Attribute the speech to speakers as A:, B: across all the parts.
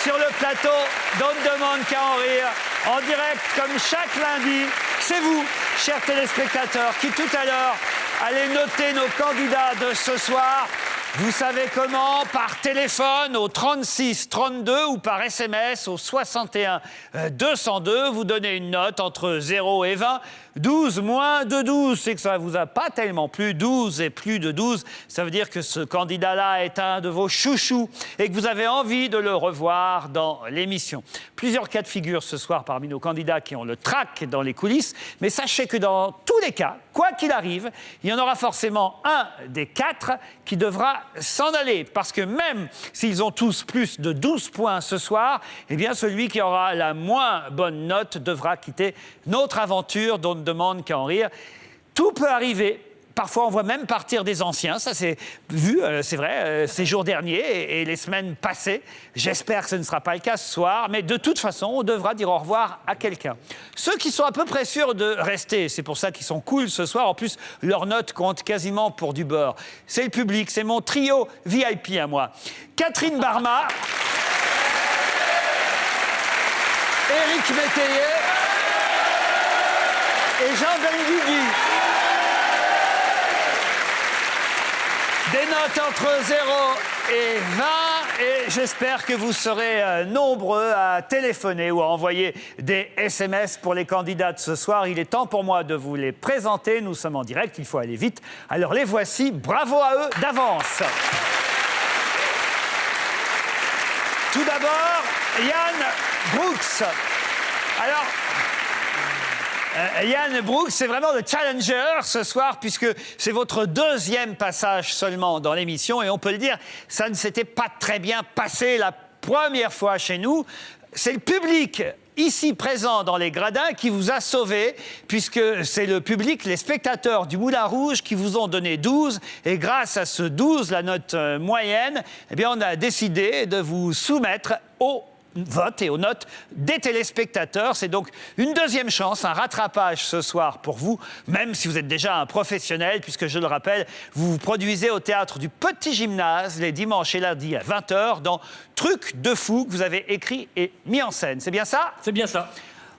A: sur le plateau d'On ne demande qu'à en rire, en direct comme chaque lundi. C'est vous, chers téléspectateurs, qui tout à l'heure allez noter nos candidats de ce soir. Vous savez comment? Par téléphone au 36 32 ou par SMS au 61 202. Vous donnez une note entre 0 et 20. 12 moins de 12, c'est que ça ne vous a pas tellement plu. 12 et plus de 12, ça veut dire que ce candidat-là est un de vos chouchous et que vous avez envie de le revoir dans l'émission. Plusieurs cas de figure ce soir parmi nos candidats qui ont le trac dans les coulisses. Mais sachez que dans tous les cas, quoi qu'il arrive, il y en aura forcément un des quatre qui devra s'en aller. Parce que même s'ils ont tous plus de 12 points ce soir, eh bien celui qui aura la moins bonne note devra quitter notre aventure dont on ne demande qu'à en rire. Tout peut arriver. Parfois, on voit même partir des anciens. Ça, c'est vu, c'est vrai, ces jours derniers et les semaines passées. J'espère que ce ne sera pas le cas ce soir. Mais de toute façon, on devra dire au revoir à quelqu'un. Ceux qui sont à peu près sûrs de rester, c'est pour ça qu'ils sont cool ce soir. En plus, leurs notes comptent quasiment pour du beurre. C'est le public, c'est mon trio VIP à moi. Catherine Barma, Éric Métayer et Jean-Benguigui. Des notes entre 0 et 20 et j'espère que vous serez nombreux à téléphoner ou à envoyer des SMS pour les candidats de ce soir. Il est temps pour moi de vous les présenter. Nous sommes en direct, il faut aller vite. Alors les voici, bravo à eux d'avance. Tout d'abord, Yann Brooks. Alors... Yann Brooks, c'est vraiment le challenger ce soir puisque c'est votre deuxième passage seulement dans l'émission et on peut le dire, ça ne s'était pas très bien passé la première fois chez nous. C'est le public ici présent dans les gradins qui vous a sauvé puisque c'est le public, les spectateurs du Moulin Rouge qui vous ont donné 12 et grâce à ce 12, la note moyenne, eh bien on a décidé de vous soumettre au vote et aux notes des téléspectateurs. C'est donc une deuxième chance, un rattrapage ce soir pour vous, même si vous êtes déjà un professionnel, puisque je le rappelle, vous vous produisez au théâtre du Petit Gymnase les dimanches et lundis à 20h dans Truc de fou que vous avez écrit et mis en scène. C'est bien ça?
B: C'est bien ça.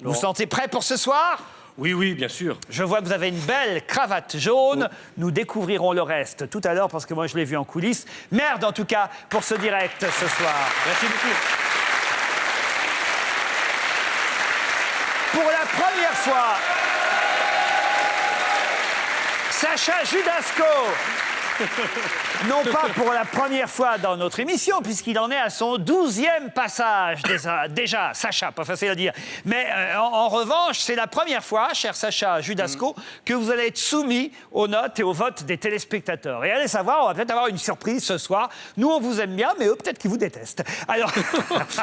A: Vous vous sentez prêt pour ce soir?
B: Oui, oui, bien sûr.
A: Je vois que vous avez une belle cravate jaune. Oh. Nous découvrirons le reste tout à l'heure parce que moi je l'ai vu en coulisses. Merde en tout cas pour ce direct ce soir.
B: Merci beaucoup.
A: Pour la première fois, Sacha Judasco. Non pas pour la première fois dans notre émission, puisqu'il en est à son 12e passage déjà, Sacha, pas facile à dire. Mais en revanche, c'est la première fois, cher Sacha Judasco, que vous allez être soumis aux notes et aux votes des téléspectateurs. Et allez savoir, on va peut-être avoir une surprise ce soir. Nous, on vous aime bien, mais eux, peut-être qu'ils vous détestent. Alors...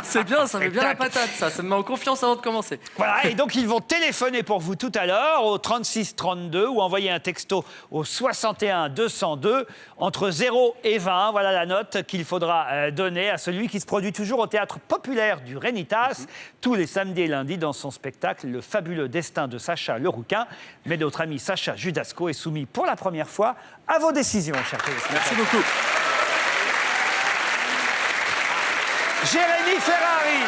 C: C'est bien, ça met bien la patate, ça me met en confiance avant de commencer.
A: Voilà, et donc ils vont téléphoner pour vous tout à l'heure au 36 32 ou envoyer un texto au 61 202 entre 0 et 20. Voilà la note qu'il faudra donner à celui qui se produit toujours au Théâtre Populaire du Rénitas tous les samedis et lundis dans son spectacle Le fabuleux destin de Sacha le Rouquin. Mais notre ami Sacha Judasco est soumis pour la première fois à vos décisions, chers téléspectateurs.
C: Merci beaucoup.
A: Jérémy Ferrari.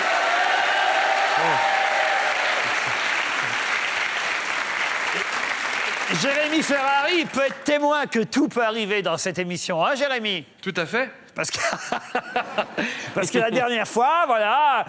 A: Jérémy Ferrari peut être témoin que tout peut arriver dans cette émission, hein Jérémy?
C: Tout à fait.
A: Parce que la dernière fois, voilà,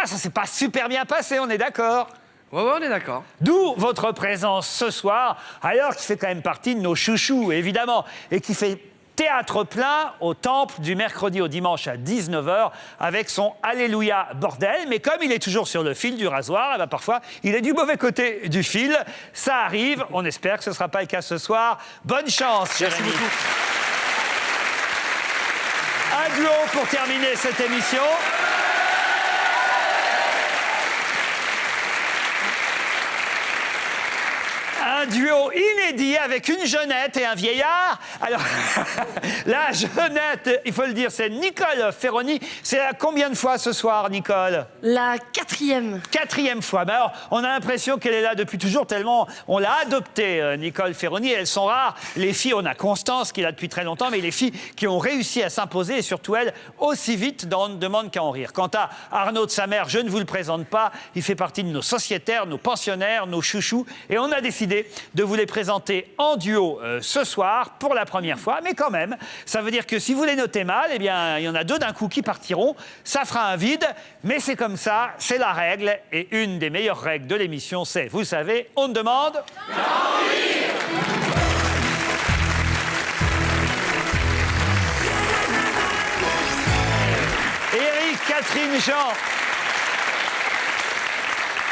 A: ça s'est pas super bien passé, on est d'accord?
C: Ouais, on est d'accord.
A: D'où votre présence ce soir, alors qui fait quand même partie de nos chouchous, évidemment, et qui fait théâtre plein au Temple du mercredi au dimanche à 19h avec son Alléluia bordel. Mais comme il est toujours sur le fil du rasoir, eh ben parfois il est du mauvais côté du fil. Ça arrive, on espère que ce ne sera pas le cas ce soir. Bonne chance, Jérémy.
C: Merci beaucoup.
A: Un duo pour terminer cette émission. Un un duo inédit avec une jeunette et un vieillard. Alors, la jeunette, il faut le dire, c'est Nicole Ferroni. C'est la combien de fois ce soir, Nicole?
C: La 4e.
A: 4e fois. Mais alors, on a l'impression qu'elle est là depuis toujours, tellement on l'a adoptée, Nicole Ferroni. Elles sont rares. Les filles, on a Constance qui est là depuis très longtemps, mais les filles qui ont réussi à s'imposer, et surtout elles, aussi vite dans On ne demande qu'à en rire. Quant à Arnaud de sa mère, je ne vous le présente pas. Il fait partie de nos sociétaires, nos pensionnaires, nos chouchous. Et on a décidé de vous les présenter en duo ce soir pour la première fois. Mais quand même, ça veut dire que si vous les notez mal, eh bien, il y en a 2 d'un coup qui partiront. Ça fera un vide. Mais c'est comme ça, c'est la règle. Et une des meilleures règles de l'émission, c'est, vous le savez, on demande... Éric, Catherine, Jean.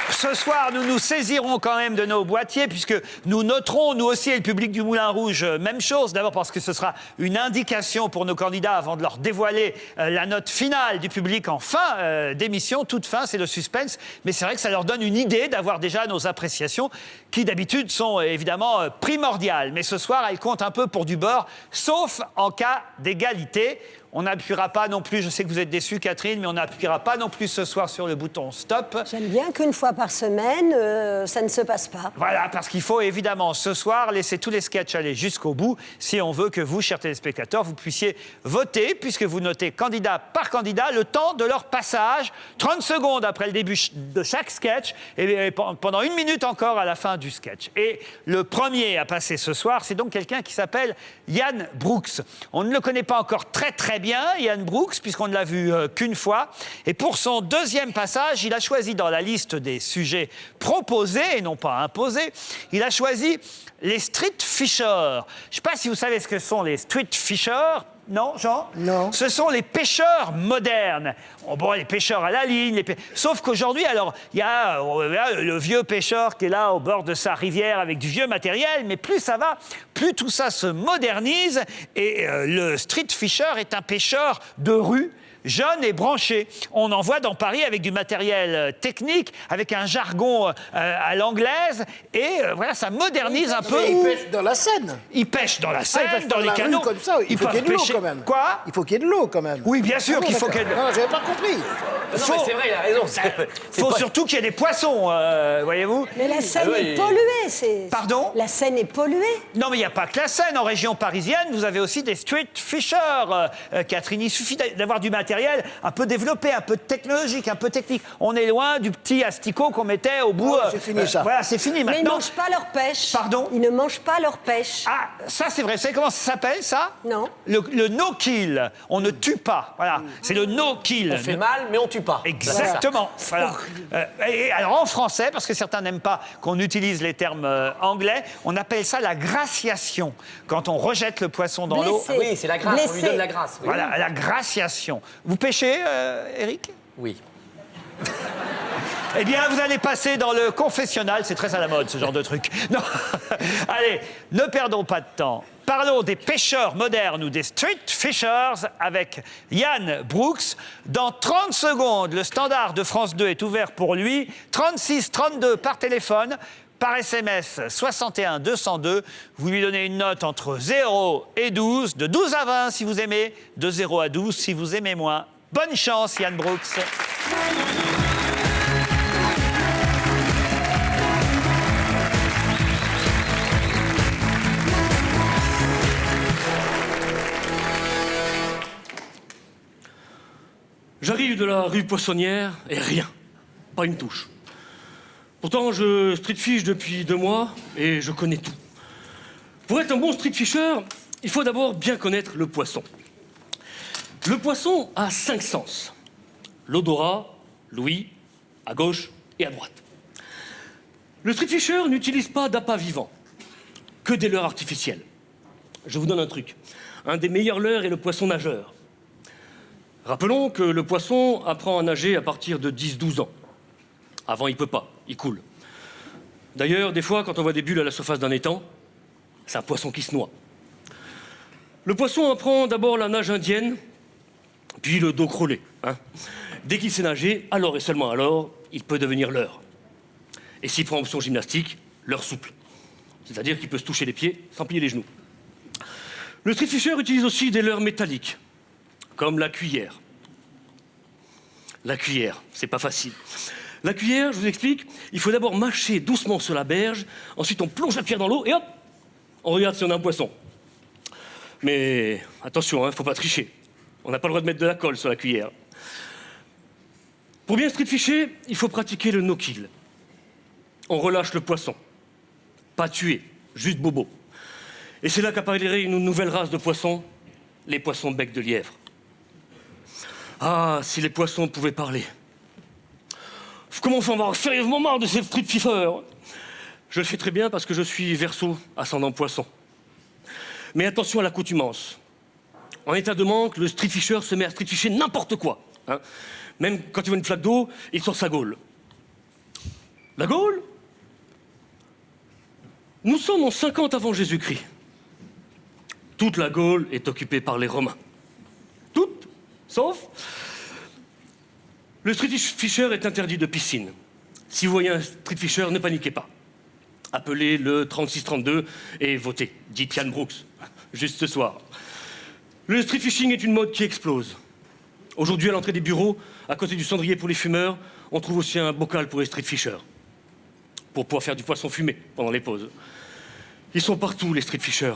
A: Ce soir, nous nous saisirons quand même de nos boîtiers puisque nous noterons, nous aussi et le public du Moulin Rouge, même chose. D'abord parce que ce sera une indication pour nos candidats avant de leur dévoiler la note finale du public en fin d'émission. Toute fin, c'est le suspense. Mais c'est vrai que ça leur donne une idée d'avoir déjà nos appréciations qui d'habitude sont évidemment primordiales. Mais ce soir, elles comptent un peu pour du beurre, sauf en cas d'égalité. On n'appuiera pas non plus, je sais que vous êtes déçue Catherine, mais on n'appuiera pas non plus ce soir sur le bouton stop.
D: J'aime bien qu'une fois par semaine, ça ne se passe pas.
A: Voilà, parce qu'il faut évidemment ce soir laisser tous les sketchs aller jusqu'au bout si on veut que vous, chers téléspectateurs, vous puissiez voter, puisque vous notez candidat par candidat le temps de leur passage, 30 secondes après le début de chaque sketch, et pendant 1 minute encore à la fin du sketch. Et le premier à passer ce soir, c'est donc quelqu'un qui s'appelle Yann Brooks. On ne le connaît pas encore très bien, Yann Brooks, puisqu'on ne l'a vu qu'une fois. Et pour son 2e passage, il a choisi dans la liste des sujets proposés et non pas imposés, il a choisi les street fishers. Je ne sais pas si vous savez ce que sont les street fishers. Non, Jean?
D: Non.
A: Ce sont les pêcheurs modernes. Bon, les pêcheurs à la ligne. Sauf qu'aujourd'hui, alors, il y a le vieux pêcheur qui est là au bord de sa rivière avec du vieux matériel, mais plus ça va, plus tout ça se modernise. Et le street fisher est un pêcheur de rue, jeune et branché. On en voit dans Paris avec du matériel technique, avec un jargon à l'anglaise. Et voilà, ça modernise un peu.
E: Il pêche dans la Seine.
A: Ils pêchent dans la Seine,
E: pêche
A: dans les
E: la rue
A: canaux.
E: comme ça. Il faut qu'il y ait de l'eau quand même.
A: Quoi?
E: Il faut qu'il y ait de l'eau quand même.
A: Oui, bien sûr qu'il faut qu'il y ait de l'eau.
E: Non, j'avais pas compris.
C: Non, mais c'est vrai, il a raison.
A: Il faut surtout qu'il y ait des poissons, voyez-vous.
D: Mais la Seine est polluée.
A: Pardon?
D: La Seine est polluée.
A: Non, mais il n'y a pas que la Seine. En région parisienne, vous avez aussi des street fishers. Catherine, il suffit d'avoir du matériel un peu développé, un peu technologique, un peu technique. On est loin du petit asticot qu'on mettait au bout.
E: C'est fini ça.
A: Voilà, c'est fini
D: Mais ils ne
A: maintenant.
D: mangent pas leur pêche.
A: Pardon?
D: Ils ne mangent pas leur pêche.
A: Ah, ça c'est vrai. Vous savez comment ça s'appelle, ça?
D: Non.
A: Le no-kill. On ne tue pas. Voilà. C'est le no-kill.
C: On fait mal, mais on tue pas.
A: Exactement. Voilà. Et alors en français, parce que certains n'aiment pas qu'on utilise les termes anglais, on appelle ça la graciation. Quand on rejette le poisson dans l'eau.
D: Blessé.
C: Ah oui, c'est la grâce, on lui donne la grâce. Oui.
A: Voilà, la graciation. Vous pêchez, Eric?
C: Oui.
A: Eh bien, vous allez passer dans le confessionnal. C'est très à la mode, ce genre de truc. Non. Allez, ne perdons pas de temps. Parlons des pêcheurs modernes ou des street fishers avec Yann Brooks. Dans 30 secondes, le standard de France 2 est ouvert pour lui. 36-32 par téléphone, par SMS 61 202. Vous lui donnez une note entre 0 et 12, de 12 à 20 si vous aimez, de 0 à 12 si vous aimez moins. Bonne chance, Yann Brooks.
B: J'arrive de la rue Poissonnière et rien. Pas une touche. Pourtant, je street fish depuis 2 mois et je connais tout. Pour être un bon street fisher, il faut d'abord bien connaître le poisson. Le poisson a 5 sens. L'odorat, l'ouïe, à gauche et à droite. Le street fisher n'utilise pas d'appât vivant, que des leurres artificielles. Je vous donne un truc. Un des meilleurs leurres est le poisson nageur. Rappelons que le poisson apprend à nager à partir de 10-12 ans. Avant, il peut pas, il coule. D'ailleurs, des fois, quand on voit des bulles à la surface d'un étang, c'est un poisson qui se noie. Le poisson apprend d'abord la nage indienne, puis le dos crawlé. Dès qu'il sait nager, alors et seulement alors, il peut devenir leurre. Et s'il prend option gymnastique, leurre souple. c'est-à-dire qu'il peut se toucher les pieds sans plier les genoux. Le street fisher utilise aussi des leurres métalliques, comme la cuillère. La cuillère, c'est pas facile. La cuillère, je vous explique, il faut d'abord mâcher doucement sur la berge, ensuite on plonge la cuillère dans l'eau et hop, on regarde si on a un poisson. Mais attention, faut pas tricher. On n'a pas le droit de mettre de la colle sur la cuillère. Pour bien street fisher, il faut pratiquer le no-kill. On relâche le poisson. Pas tuer, juste bobo. Et c'est là qu'apparaît une nouvelle race de poissons, les poissons bec de lièvre. Ah, si les poissons pouvaient parler. Comment on va sérieusement marre de ces street fishers. Je le fais très bien parce que je suis Verseau, ascendant poisson. Mais attention à l'accoutumance. En état de manque, le street fisher se met à street fisher n'importe quoi. Hein. Même quand il voit une flaque d'eau, il sort sa gaule. La Gaule? Nous sommes en 50 avant Jésus-Christ. Toute la Gaule est occupée par les Romains. Toute, sauf... Le street fisher est interdit de piscine. Si vous voyez un street fisher, ne paniquez pas. Appelez le 3632 et votez. Dites Yann Brooks, juste ce soir. Le street fishing est une mode qui explose. Aujourd'hui, à l'entrée des bureaux, à côté du cendrier pour les fumeurs, on trouve aussi un bocal pour les street fishers. Pour pouvoir faire du poisson fumé pendant les pauses. Ils sont partout, les street fishers.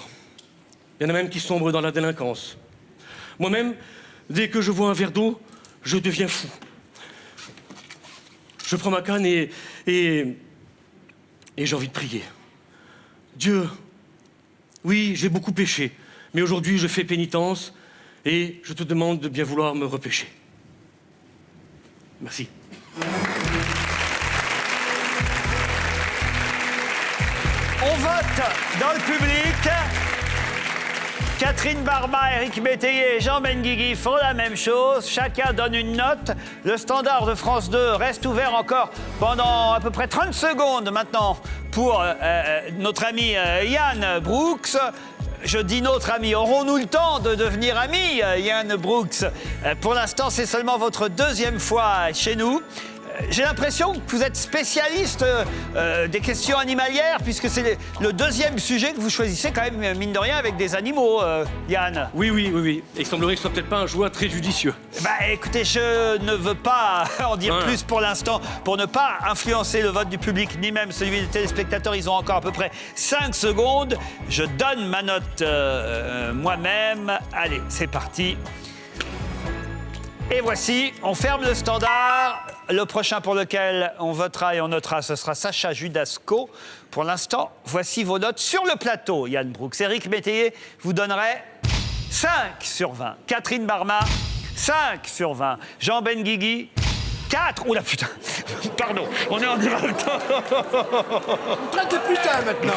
B: Il y en a même qui sombrent dans la délinquance. Moi-même, dès que je vois un verre d'eau, je deviens fou. Je prends ma canne et j'ai envie de prier. Dieu, oui, j'ai beaucoup péché, mais aujourd'hui je fais pénitence et je te demande de bien vouloir me repêcher. Merci.
A: On vote dans le public. Catherine Barma, Éric Métayer et Jean Benguigui font la même chose. Chacun donne une note. Le standard de France 2 reste ouvert encore pendant à peu près 30 secondes maintenant pour notre ami Yann Brooks. Je dis notre ami. Aurons-nous le temps de devenir amis, Yann Brooks? Pour l'instant, c'est seulement votre deuxième fois chez nous. J'ai l'impression que vous êtes spécialiste des questions animalières, puisque c'est le deuxième sujet que vous choisissez quand même, mine de rien, avec des animaux, Yann.
B: Oui. Et il semblerait que ce soit peut-être pas un choix très judicieux.
A: Bah écoutez, je ne veux pas en dire plus pour l'instant, pour ne pas influencer le vote du public, ni même celui des téléspectateurs. Ils ont encore à peu près 5 secondes. Je donne ma note moi-même. Allez, c'est parti. Et voici, on ferme le standard. Le prochain pour lequel on votera et on notera, ce sera Sacha Judasco. Pour l'instant, voici vos notes sur le plateau, Yann Brooks. Éric Métayer vous donnerait 5 sur 20. Catherine Barma, 5 sur 20. Jean Benguigui, 4. Oula putain, pardon, on est en direct.
E: Traite de putain maintenant.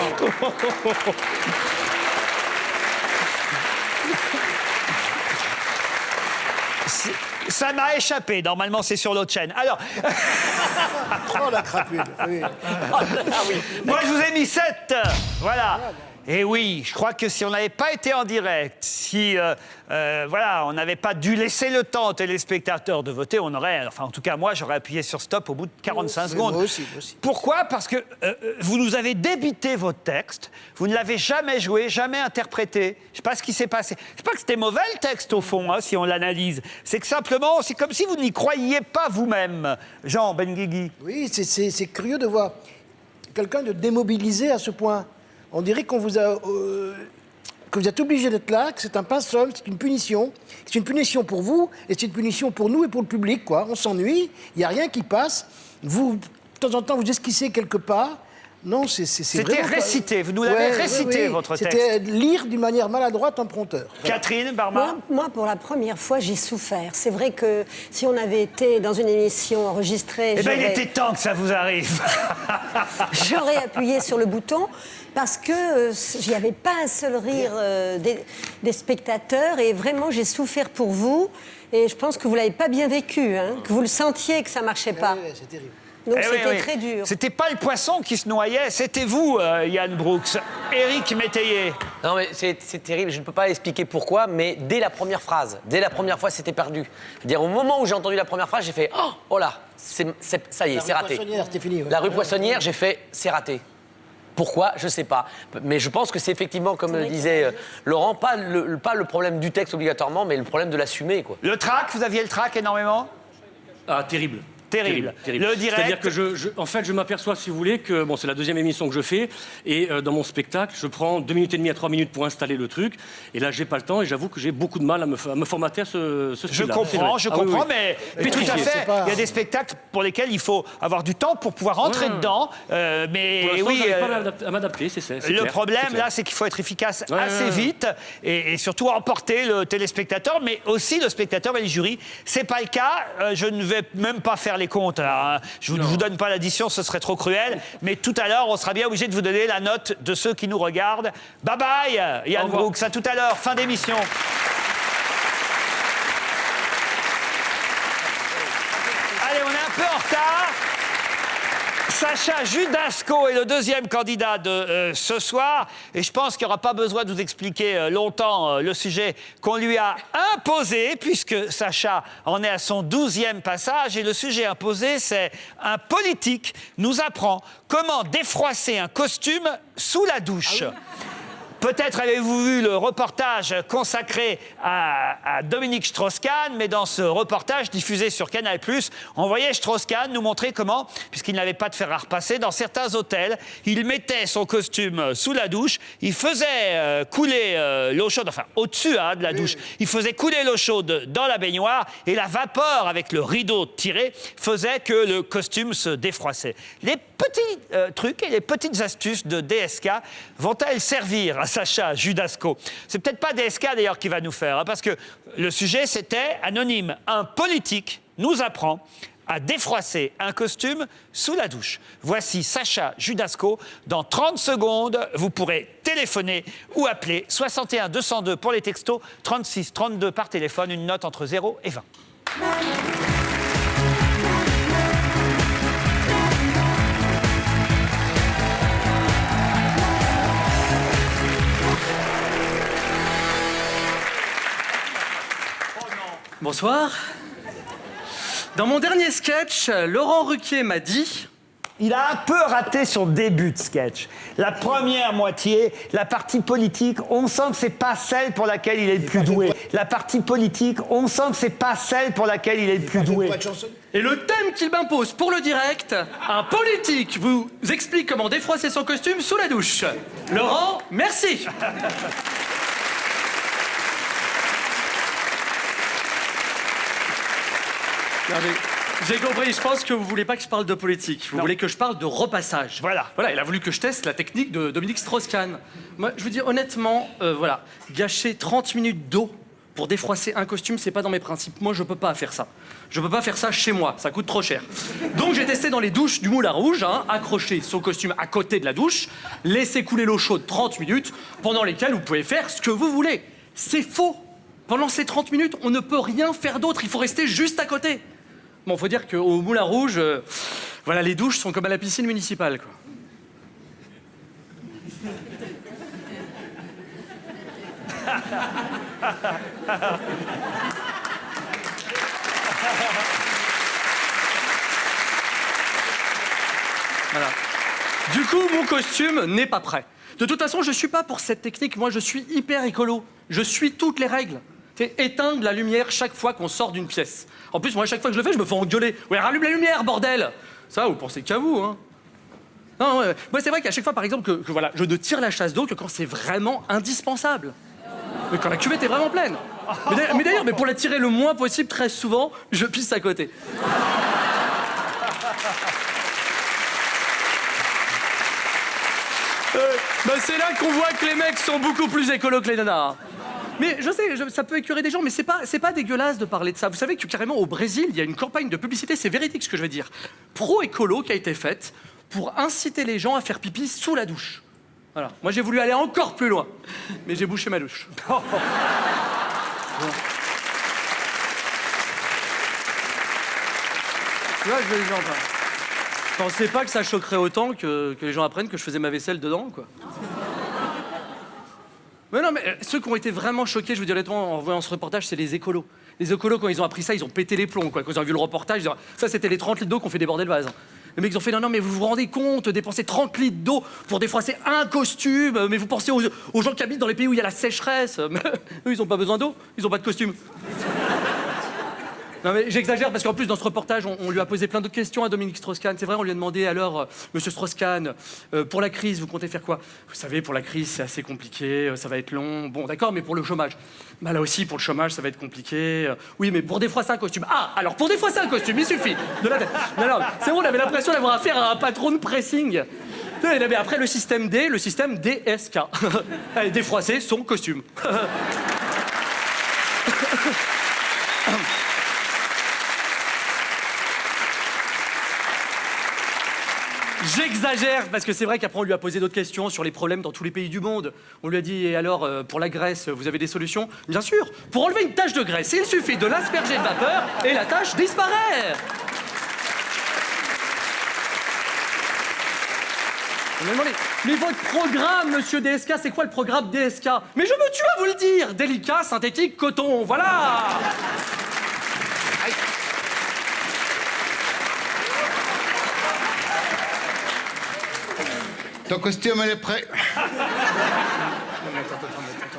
A: Ça m'a échappé. Normalement, c'est sur l'autre chaîne. Alors.
E: Oh la crapule. Oui.
A: Moi, je vous ai mis 7. Voilà. Et oui, je crois que si on n'avait pas été en direct, si on n'avait pas dû laisser le temps aux téléspectateurs de voter, on aurait, enfin en tout cas moi, j'aurais appuyé sur stop au bout de 45 secondes.
E: Moi aussi.
A: Pourquoi? Parce que vous nous avez débité votre texte, vous ne l'avez jamais joué, jamais interprété. Je ne sais pas ce qui s'est passé. C'est pas que c'était mauvais le texte au fond, si on l'analyse. C'est que simplement, c'est comme si vous n'y croyiez pas vous-même. Jean Benguigui.
E: Oui, c'est curieux de voir quelqu'un de démobilisé à ce point. On dirait qu'on vous a... que vous êtes obligé d'être là, que c'est un pinceau, c'est une punition. C'est une punition pour vous, et c'est une punition pour nous et pour le public, quoi. On s'ennuie, il n'y a rien qui passe. Vous, de temps en temps, vous esquissez quelque part. Non,
A: C'était
E: vraiment pas-
A: récité, vous nous l'avez récité, votre texte.
E: C'était lire d'une manière maladroite un prompteur.
A: Catherine Barma.
D: Moi, pour la première fois, j'ai souffert. C'est vrai que si on avait été dans une émission enregistrée,
A: Eh bien, il était temps que ça vous arrive.
D: j'aurais appuyé sur le bouton parce que j'y avais pas un seul rire des spectateurs et vraiment, j'ai souffert pour vous. Et je pense que vous l'avez pas bien vécu, que vous le sentiez que ça marchait pas.
E: Oui, c'est terrible.
D: Donc
A: Eh oui,
D: c'était
A: oui.
D: très dur.
A: C'était pas le poisson qui se noyait, c'était vous, Yann Brooks. Éric Métayer.
F: Non, mais c'est terrible, je ne peux pas expliquer pourquoi, mais dès la première phrase, dès la première fois, c'était perdu. C'est-à-dire, au moment où j'ai entendu la première phrase, j'ai fait « Oh là, ça y est, c'est raté. »
E: Poissonnière, c'était fini. Ouais.
F: La rue Poissonnière, j'ai fait « C'est raté. » Pourquoi? Je sais pas. Mais je pense que c'est effectivement, comme le disait Laurent, pas le problème du texte obligatoirement, mais le problème de l'assumer, quoi.
A: Le trac, vous aviez le trac énormément?
B: Ah, terrible.
A: Terrible. Le direct.
B: C'est-à-dire que en fait, je m'aperçois, si vous voulez, que bon, c'est la deuxième émission que je fais, et dans mon spectacle, je prends 2 minutes et demie à 3 minutes pour installer le truc, et là, j'ai pas le temps, et j'avoue que j'ai beaucoup de mal à me formater à ce
A: Je
B: style-là.
A: comprends,
B: C'est vrai. Ah oui,
A: mais tout à
B: compliqué,
A: fait. Il y a des spectacles pour lesquels il faut avoir du temps pour pouvoir entrer dedans. Mais
B: Pour l'instant,
A: oui,
B: j'arrive pas à m'adapter, c'est
A: le
B: clair,
A: problème
B: c'est clair.
A: là, c'est qu'il faut être efficace assez vite et surtout emporter le téléspectateur, mais aussi le spectateur et le jury. C'est pas le cas. Je ne vais même pas faire les comptes. Alors, je ne vous donne pas l'addition, ce serait trop cruel. Mais tout à l'heure, on sera bien obligé de vous donner la note de ceux qui nous regardent. Bye bye, Yann Brooks. À tout à l'heure, fin d'émission. Allez, on est un peu en retard. Sacha Judasco est le deuxième candidat de ce soir. Et je pense qu'il n'y aura pas besoin de vous expliquer longtemps le sujet qu'on lui a imposé, puisque Sacha en est à son 12e passage. Et le sujet imposé, c'est un politique nous apprend comment défroisser un costume sous la douche. Peut-être avez-vous vu le reportage consacré à Dominique Strauss-Kahn, mais dans ce reportage diffusé sur Canal+, on voyait Strauss-Kahn nous montrer comment, puisqu'il n'avait pas de fer à repasser, dans certains hôtels, il mettait son costume sous la douche, il faisait couler l'eau chaude, enfin au-dessus de la douche, il faisait couler l'eau chaude dans la baignoire et la vapeur avec le rideau tiré faisait que le costume se défroissait. Les petits trucs et les petites astuces de DSK vont-elles servir à Sacha Judasco? C'est peut-être pas DSK d'ailleurs qui va nous faire, parce que le sujet c'était anonyme. Un politique nous apprend à défroisser un costume sous la douche. Voici Sacha Judasco. Dans 30 secondes, vous pourrez téléphoner ou appeler 61 202 pour les textos, 36 32 par téléphone, une note entre 0 et 20.
C: Bonsoir. Dans mon dernier sketch, Laurent Ruquier m'a dit...
A: Il a un peu raté son début de sketch. La première moitié, la partie politique, on sent que c'est pas celle pour laquelle il est le plus doué. La partie politique, on sent que c'est pas celle pour laquelle il est le plus doué.
C: Et le thème qu'il m'impose pour le direct, un politique vous explique comment défroisser son costume sous la douche. Laurent, merci. J'ai compris, je pense que vous voulez pas que je parle de politique, vous voulez que je parle de repassage.
A: Voilà,
C: il a voulu que je teste la technique de Dominique Strauss-Kahn. Moi, je vous dis honnêtement, gâcher 30 minutes d'eau pour défroisser un costume, c'est pas dans mes principes. Moi, je peux pas faire ça. Je peux pas faire ça chez moi, ça coûte trop cher. Donc j'ai testé dans les douches du Moulin Rouge, accrocher son costume à côté de la douche, laisser couler l'eau chaude 30 minutes, pendant lesquelles vous pouvez faire ce que vous voulez. C'est faux. Pendant ces 30 minutes, on ne peut rien faire d'autre, il faut rester juste à côté. Bon, faut dire qu'au Moulin Rouge, les douches sont comme à la piscine municipale, quoi. Voilà. Du coup, mon costume n'est pas prêt. De toute façon, je suis pas pour cette technique. Moi, je suis hyper écolo. Je suis toutes les règles. Éteindre la lumière chaque fois qu'on sort d'une pièce. En plus, moi, à chaque fois que je le fais, je me fais engueuler. Ouais, rallume la lumière, bordel! Ça, vous pensez qu'à vous, hein? Non, moi, c'est vrai qu'à chaque fois, par exemple, que je ne tire la chasse d'eau que quand c'est vraiment indispensable. Mais quand la cuvette est vraiment pleine. Mais d'ailleurs, pour la tirer le moins possible, très souvent, je pisse à côté. C'est là qu'on voit que les mecs sont beaucoup plus écolos que les nanas. Mais je sais, ça peut écœurer des gens, mais c'est pas dégueulasse de parler de ça. Vous savez que carrément au Brésil, il y a une campagne de publicité, c'est véridique ce que je vais dire, pro-écolo qui a été faite pour inciter les gens à faire pipi sous la douche. Voilà. Moi j'ai voulu aller encore plus loin, mais j'ai bouché ma douche. Tu vois, je veux dire, je pensais pas que ça choquerait autant que les gens apprennent que je faisais ma vaisselle dedans, quoi. Mais non, mais ceux qui ont été vraiment choqués, je vous dis honnêtement, en voyant ce reportage, c'est les écolos. Les écolos, quand ils ont appris ça, ils ont pété les plombs, quoi. Quand ils ont vu le reportage, ils ont... ça, c'était les 30 litres d'eau qu'on fait déborder le vase. Les mecs, ils ont fait, non, mais vous vous rendez compte, dépenser 30 litres d'eau pour défroisser un costume, mais vous pensez aux gens qui habitent dans les pays où il y a la sécheresse. Mais eux, ils n'ont pas besoin d'eau, ils n'ont pas de costume. Non mais j'exagère parce qu'en plus dans ce reportage on lui a posé plein d'autres questions à Dominique Strauss-Kahn. C'est vrai, on lui a demandé alors, Monsieur Strauss-Kahn, pour la crise vous comptez faire quoi? Vous savez, pour la crise c'est assez compliqué, ça va être long. Bon d'accord, mais pour le chômage, bah là aussi pour le chômage ça va être compliqué. Oui mais pour défroisser un costume. Ah alors pour défroisser un costume il suffit de la tête. Non c'est bon, on avait l'impression d'avoir affaire à un patron de pressing. Il avait après le système D, le système DSK. Défroisser son costume. J'exagère, parce que c'est vrai qu'après on lui a posé d'autres questions sur les problèmes dans tous les pays du monde. On lui a dit, et alors, pour la Grèce, vous avez des solutions? Bien sûr, pour enlever une tache de graisse, il suffit de l'asperger de vapeur et la tache disparaît. On m'a demandé, mais votre programme, monsieur DSK, c'est quoi le programme DSK? Mais je me tue à vous le dire, délicat, synthétique, coton, voilà.
G: Ton costume, elle est prêt.
C: Attends,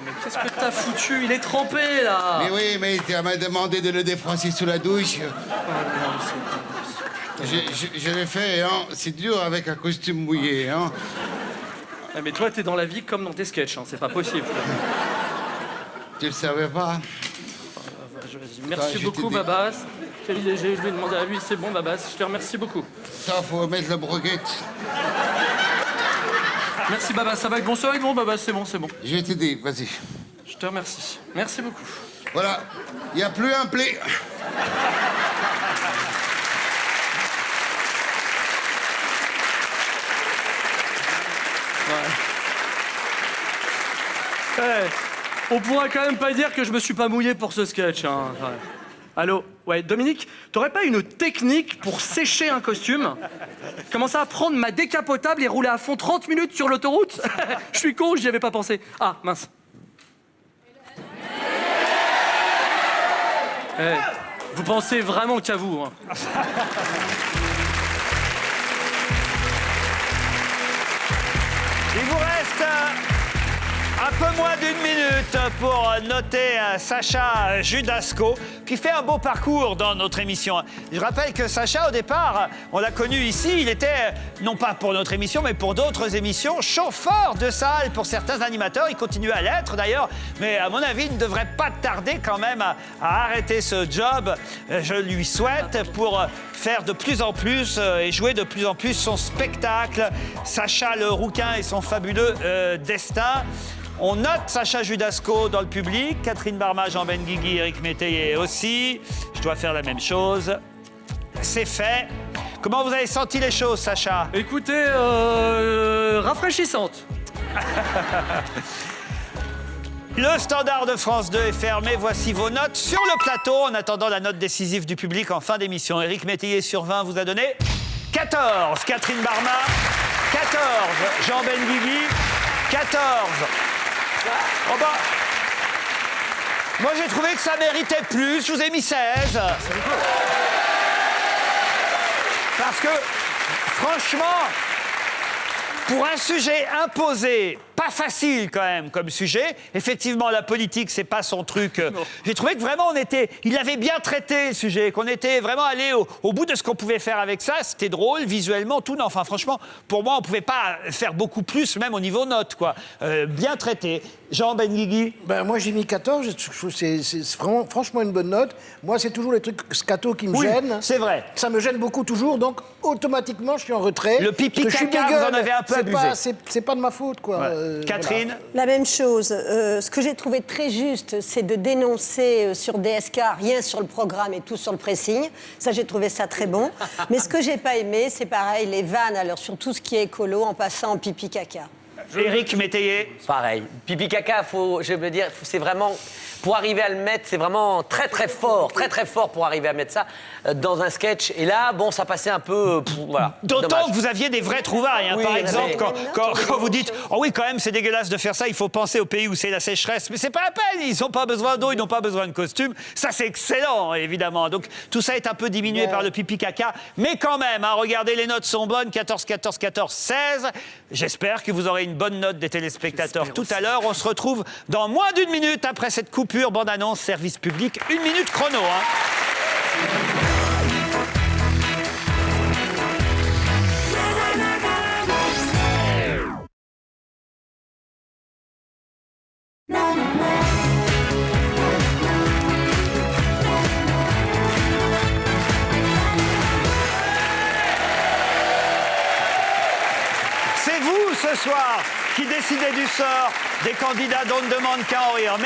C: mais qu'est-ce que t'as foutu? Il est trempé, là.
G: Mais oui, mais tu m'as demandé de le défroisser sous la douche. Je l'ai fait, hein. C'est dur avec un costume mouillé, hein.
C: Ah, mais toi, t'es dans la vie comme dans tes sketchs, hein. C'est pas possible.
G: Tu le savais pas?
C: Vas-y, merci beaucoup, Babas. Je lui ai demandé à lui, c'est bon, Babas, je te remercie beaucoup.
G: Ça, faut mettre la broguette.
C: Merci, Babas, ça va être bon, ça va être bon, Babas, c'est bon, c'est bon.
G: Je vais t'aider, vas-y.
C: Je te remercie. Merci beaucoup.
G: Voilà, il n'y a plus un play.
C: On pourra quand même pas dire que je me suis pas mouillé pour ce sketch, hein. Ouais. Allô? Ouais, Dominique, t'aurais pas une technique pour sécher un costume? Commencer à prendre ma décapotable et rouler à fond 30 minutes sur l'autoroute? Je suis con, j'y avais pas pensé. Ah, mince. Vous pensez vraiment qu'à vous, hein.
A: Il vous reste un peu moins d'une minute pour noter Sacha Judasco, qui fait un beau parcours dans notre émission. Je rappelle que Sacha, au départ, on l'a connu ici, il était, non pas pour notre émission, mais pour d'autres émissions, chauffeur de salle pour certains animateurs. Il continue à l'être d'ailleurs, mais à mon avis, il ne devrait pas tarder quand même à arrêter ce job. Je lui souhaite pour faire de plus en plus et jouer de plus en plus son spectacle. Sacha le rouquin et son fabuleux destin. On note Sacha Judasco dans le public, Catherine Barma, Jean Benguigui, Éric Métayer aussi. Je dois faire la même chose. C'est fait. Comment vous avez senti les choses, Sacha?
C: Écoutez, rafraîchissante.
A: Le standard de France 2 est fermé. Voici vos notes sur le plateau. En attendant la note décisive du public en fin d'émission, Éric Métayer sur 20 vous a donné 14. Catherine Barma, 14. Jean Benguigui, 14. Oh bah, moi j'ai trouvé que ça méritait plus, je vous ai mis 16. Parce que, franchement, pour un sujet imposé, pas facile quand même comme sujet, effectivement la politique c'est pas son truc. J'ai trouvé que vraiment il avait bien traité le sujet, qu'on était vraiment allé au bout de ce qu'on pouvait faire avec ça. C'était drôle, visuellement, tout. Non, enfin franchement, pour moi on pouvait pas faire beaucoup plus, même au niveau notes, quoi. Bien traité. Jean Benguigui?
E: Ben, moi, j'ai mis 14. Je trouve que c'est vraiment, franchement une bonne note. Moi, c'est toujours les trucs scato qui me gênent.
A: C'est vrai.
E: Ça me gêne beaucoup toujours, donc automatiquement, je suis en retrait.
A: Le pipi
E: Parce que je suis
A: caca,
E: bégueule.
A: vous en avez un peu abusé.
E: C'est pas de ma faute, quoi.
A: Ouais. Catherine?
E: Voilà.
D: La même chose. Ce que j'ai trouvé très juste, c'est de dénoncer sur DSK, rien sur le programme et tout sur le pressing. Ça, j'ai trouvé ça très bon. Mais ce que j'ai pas aimé, c'est pareil, les vannes, alors sur tout ce qui est écolo, en passant en pipi caca.
A: Éric Métayer.
F: Pareil. Pipi caca, je veux dire, c'est vraiment... Pour arriver à le mettre, c'est vraiment très fort pour arriver à mettre ça dans un sketch. Et là, bon, ça passait un peu... voilà.
A: D'autant
F: Dommage.
A: que vous aviez des vraies trouvailles. Hein.
F: Oui,
A: Par
F: mais-
A: exemple, quand vous dites « Oh oui, quand même, c'est dégueulasse de faire ça, il faut penser au pays où c'est la sécheresse. » Mais c'est pas la peine, ils n'ont pas besoin d'eau, ils n'ont pas besoin de costume. Ça, c'est excellent, évidemment. Donc, tout ça est un peu diminué par le pipi-caca. Mais quand même, hein, regardez, les notes sont bonnes. 14, 14, 14, 16. J'espère que vous aurez une bonne note des téléspectateurs tout à l'heure. On se retrouve dans moins d'1 minute après cette coupure. Bande-annonce, service public. 1 minute chrono. Hein. C'est vous, ce soir, qui décidez du sort des candidats dont ne demande qu'à en rire.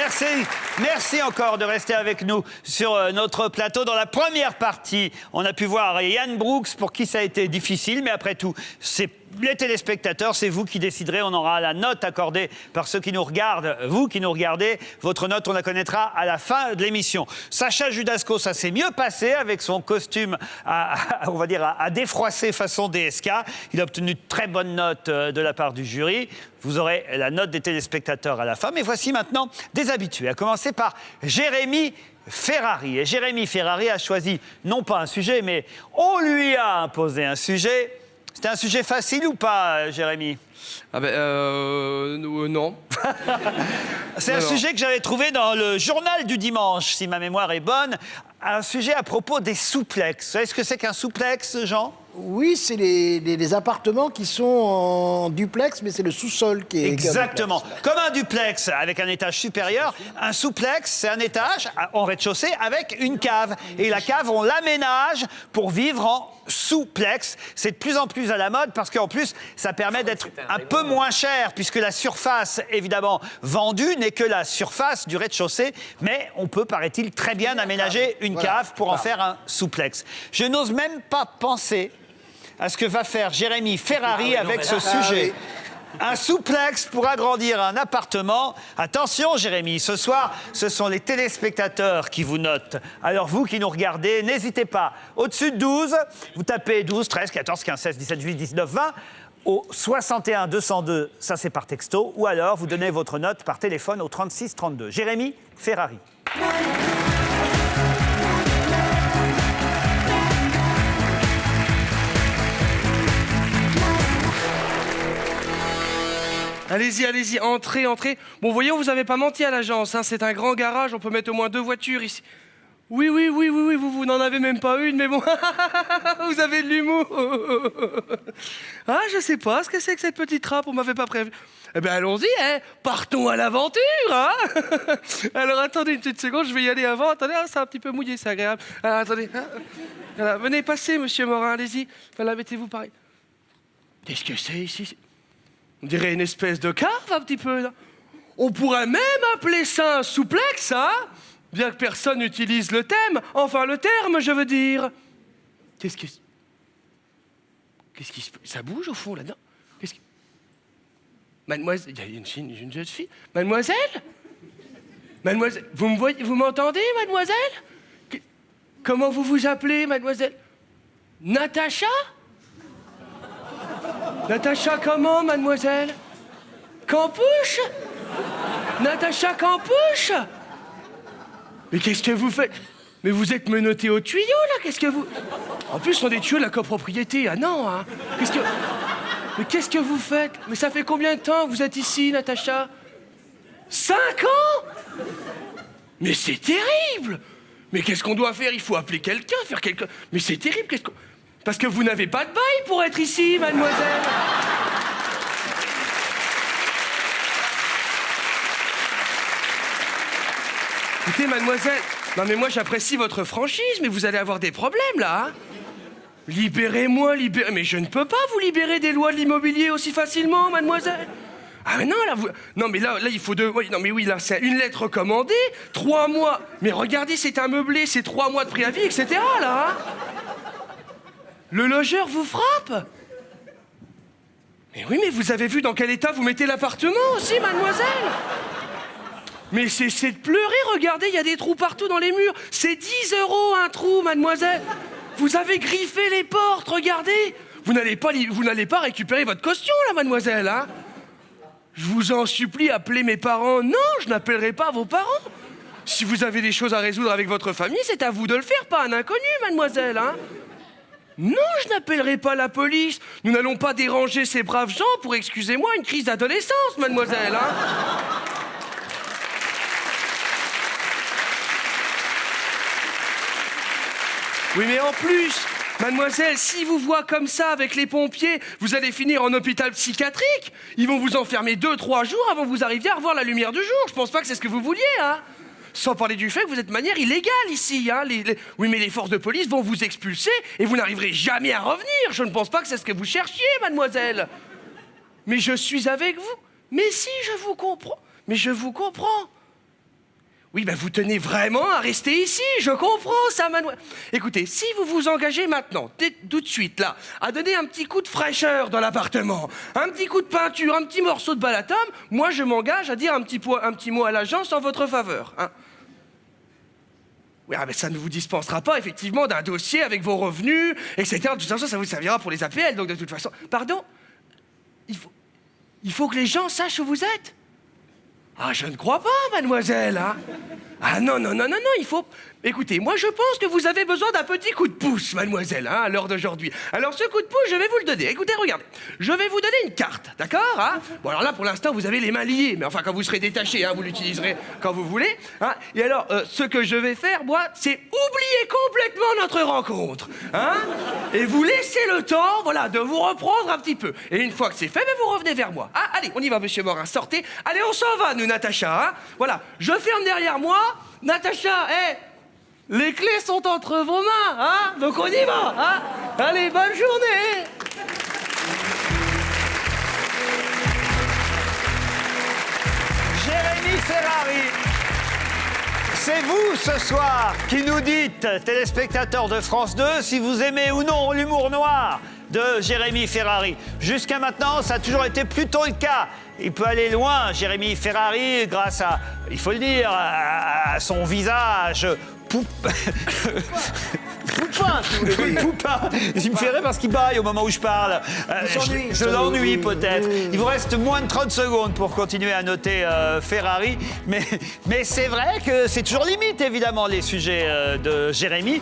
A: Merci encore de rester avec nous sur notre plateau. Dans la première partie, on a pu voir Yann Brooks, pour qui ça a été difficile, mais après tout, c'est les téléspectateurs, c'est vous qui déciderez. On aura la note accordée par ceux qui nous regardent. Vous qui nous regardez, votre note, on la connaîtra à la fin de l'émission. Sacha Judasco, ça s'est mieux passé avec son costume on va dire, à défroisser façon DSK. Il a obtenu de très bonnes notes de la part du jury. Vous aurez la note des téléspectateurs à la fin. Mais voici maintenant des habitués, à commencer par Jérémy Ferrari. Et Jérémy Ferrari a choisi non pas un sujet, mais on lui a imposé un sujet. C'était un sujet facile ou pas, Jérémy?
H: Ah ben, non.
A: C'est un sujet que j'avais trouvé dans le journal du dimanche, si ma mémoire est bonne. Un sujet à propos des souplex. Vous savez ce que c'est qu'un souplex, Jean?
E: Oui, c'est les appartements qui sont en duplex, mais c'est le sous-sol qui est...
A: Exactement.
E: qui est en duplex.
A: Comme un duplex avec un étage supérieur, un souplex, c'est un étage en rez-de-chaussée avec une cave. Et la cave, on l'aménage pour vivre en souplex. C'est de plus en plus à la mode parce qu'en plus, ça permet d'être un peu moins cher puisque la surface, évidemment, vendue n'est que la surface du rez-de-chaussée. Mais on peut, paraît-il, très bien aménager une cave pour en faire un souplex. Je n'ose même pas penser à ce que va faire Jérémy Ferrari avec ce sujet. Un souplex pour agrandir un appartement. Attention, Jérémy, ce soir, ce sont les téléspectateurs qui vous notent. Alors vous qui nous regardez, n'hésitez pas. Au-dessus de 12, vous tapez 12, 13, 14, 15, 16, 17, 18, 19, 20. Au 61 202, ça c'est par texto. Ou alors, vous donnez votre note par téléphone au 36 32. Jérémy Ferrari.
H: Allez-y, allez-y, entrez. Bon, voyons, vous avez pas menti à l'agence, hein, c'est un grand garage, on peut mettre au moins 2 voitures ici. Oui, vous n'en avez même pas une, mais bon, vous avez de l'humour. Ah, je sais pas ce que c'est que cette petite trappe, on m'avait pas prévenu. Eh bien, allons-y, hein, partons à l'aventure, hein. Alors, attendez une petite seconde, je vais y aller avant. Attendez, c'est un petit peu mouillé, c'est agréable. Alors, attendez. Voilà, venez passer, monsieur Morin, allez-y. Voilà, mettez-vous pareil. Qu'est-ce que c'est ici? On dirait une espèce de cave, un petit peu. Là. On pourrait même appeler ça un souplex, hein? Bien que personne n'utilise le thème. Enfin, le terme, je veux dire. Qu'est-ce qui se... Ça bouge, au fond, là-dedans? Mademoiselle... Il y a une jeune fille. Mademoiselle? Mademoiselle... Vous me voyez... Vous m'entendez, mademoiselle? Comment vous vous appelez, mademoiselle? Natacha? Natacha comment, mademoiselle? Campuche? Natacha Campuche? Mais qu'est-ce que vous faites? Mais vous êtes menotté au tuyau, là? Qu'est-ce que vous... En plus, ce sont des tuyaux de la copropriété. Ah non, hein? Mais qu'est-ce que vous faites? Mais ça fait combien de temps que vous êtes ici, Natacha? 5 ans? Mais c'est terrible! Mais qu'est-ce qu'on doit faire? Il faut appeler quelqu'un, faire quelque... Mais c'est terrible, qu'est-ce qu'on... Parce que vous n'avez pas de bail pour être ici, mademoiselle. Écoutez, mademoiselle, non mais moi j'apprécie votre franchise, mais vous allez avoir des problèmes, là, hein? Libérez-moi, libérez... Mais je ne peux pas vous libérer des lois de l'immobilier aussi facilement, mademoiselle. Ah mais non, là, vous... Non mais là, il faut deux... Oui, non mais oui, là, c'est une lettre recommandée, 3 mois... Mais regardez, c'est un meublé, c'est 3 mois de préavis, etc., là, hein? Le logeur vous frappe? Mais oui, mais vous avez vu dans quel état vous mettez l'appartement aussi, mademoiselle? Mais c'est de pleurer, regardez, il y a des trous partout dans les murs. C'est 10 € un trou, mademoiselle. Vous avez griffé les portes, regardez. Vous n'allez pas récupérer votre caution, là, mademoiselle, hein? Je vous en supplie, appelez mes parents. Non, je n'appellerai pas vos parents. Si vous avez des choses à résoudre avec votre famille, c'est à vous de le faire, pas un inconnu, mademoiselle, hein? Non, je n'appellerai pas la police. Nous n'allons pas déranger ces braves gens pour, excusez-moi, une crise d'adolescence, mademoiselle, hein? Oui, mais en plus, mademoiselle, si vous voient comme ça avec les pompiers, vous allez finir en hôpital psychiatrique. Ils vont vous enfermer 2-3 jours avant que vous arriviez à revoir la lumière du jour. Je pense pas que c'est ce que vous vouliez, hein. Sans parler du fait que vous êtes de manière illégale ici, hein. Oui, mais les forces de police vont vous expulser et vous n'arriverez jamais à revenir. Je ne pense pas que c'est ce que vous cherchiez, mademoiselle. Mais je suis avec vous. Mais si, je vous comprends. Mais je vous comprends. Oui, ben vous tenez vraiment à rester ici, je comprends ça, mademoiselle. Écoutez, si vous vous engagez maintenant, tout de suite, là, à donner un petit coup de fraîcheur dans l'appartement, un petit coup de peinture, un petit morceau de balatum, moi je m'engage à dire un petit mot à l'agence en votre faveur, hein. Oui, ah ben ça ne vous dispensera pas, effectivement, d'un dossier avec vos revenus, etc. De toute façon, ça vous servira pour les APL, donc de toute façon... Pardon? Il faut que les gens sachent où vous êtes. Ah, je ne crois pas, mademoiselle, hein. Ah non, il faut... Écoutez, moi je pense que vous avez besoin d'un petit coup de pouce, mademoiselle, hein, à l'heure d'aujourd'hui. Alors ce coup de pouce, je vais vous le donner. Écoutez, regardez. Je vais vous donner une carte, d'accord, hein? Bon, alors là, pour l'instant, vous avez les mains liées. Mais enfin, quand vous serez détaché, hein, vous l'utiliserez quand vous voulez. Hein. Et alors, ce que je vais faire, moi, c'est oublier complètement notre rencontre, hein? Et vous laisser le temps, voilà, de vous reprendre un petit peu. Et une fois que c'est fait, ben, vous revenez vers moi. Ah, allez, on y va, monsieur Morin, sortez. Allez, on s'en va, nous, Natacha, hein? Voilà, je ferme derrière moi. Natacha, les clés sont entre vos mains, hein? Donc on y va, hein? Allez, bonne journée!
A: Jérémy Ferrari, c'est vous ce soir qui nous dites, téléspectateurs de France 2, si vous aimez ou non l'humour noir de Jérémy Ferrari. Jusqu'à maintenant, ça a toujours été plutôt le cas. Il peut aller loin, Jérémy Ferrari, grâce à, il faut le dire, à son visage poupin, si vous voulez. Poupin. Il me fait rire parce qu'il baille au moment où je parle. Je l'ennuie peut-être. Il vous reste moins de 30 secondes pour continuer à noter Ferrari. Mais c'est vrai que c'est toujours limite, évidemment, les sujets de Jérémy.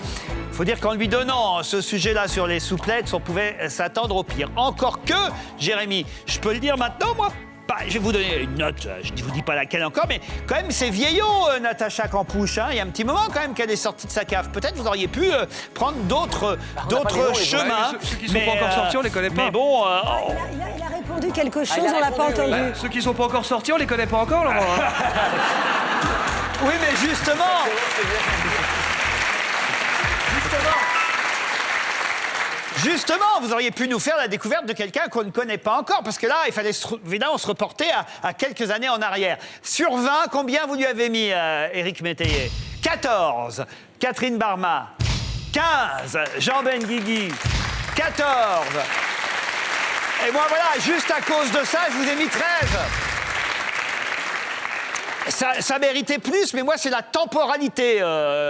A: Il faut dire qu'en lui donnant ce sujet-là sur les souplettes, on pouvait s'attendre au pire. Encore que, Jérémy, je peux le dire maintenant, moi, bah, je vais vous donner une note, je ne vous dis pas laquelle encore, mais quand même c'est vieillot, Natacha Campouche. Hein. Il y a un petit moment quand même qu'elle est sortie de sa cave. Peut-être vous auriez pu prendre d'autres chemins.
H: Ceux qui ne sont pas encore sortis, on les connaît pas.
A: Mais bon...
D: Il a répondu quelque chose, on l'a pas entendu.
H: Bah, ceux qui ne sont pas encore sortis, on les connaît pas encore, Laurent. Hein.
A: Oui, mais justement... Justement, vous auriez pu nous faire la découverte de quelqu'un qu'on ne connaît pas encore, parce que là, il fallait évidemment se reporter à quelques années en arrière. Sur 20, combien vous lui avez mis, Éric Métayer? 14, Catherine Barma. 15, Jean Benguigui. 14. Et moi, voilà, juste à cause de ça, je vous ai mis 13. Ça méritait plus, mais moi, c'est la temporalité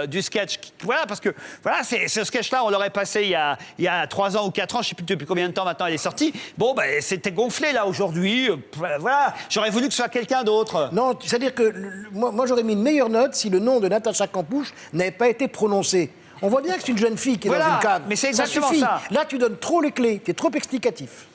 A: du sketch. Voilà, parce que voilà, ce sketch-là, on l'aurait passé il y a 3 ans ou 4 ans, je ne sais plus depuis combien de temps maintenant elle est sortie. Bon, ben, c'était gonflé, là, aujourd'hui. Voilà, j'aurais voulu que ce soit quelqu'un d'autre.
E: Non, c'est-à-dire que moi j'aurais mis une meilleure note si le nom de Natacha Campouche n'avait pas été prononcé. On voit bien que c'est une jeune fille qui est
A: voilà,
E: dans une cave.
A: Mais c'est exactement
E: suffit.
A: ça.
E: Là, tu donnes trop les clés, tu es trop explicatif.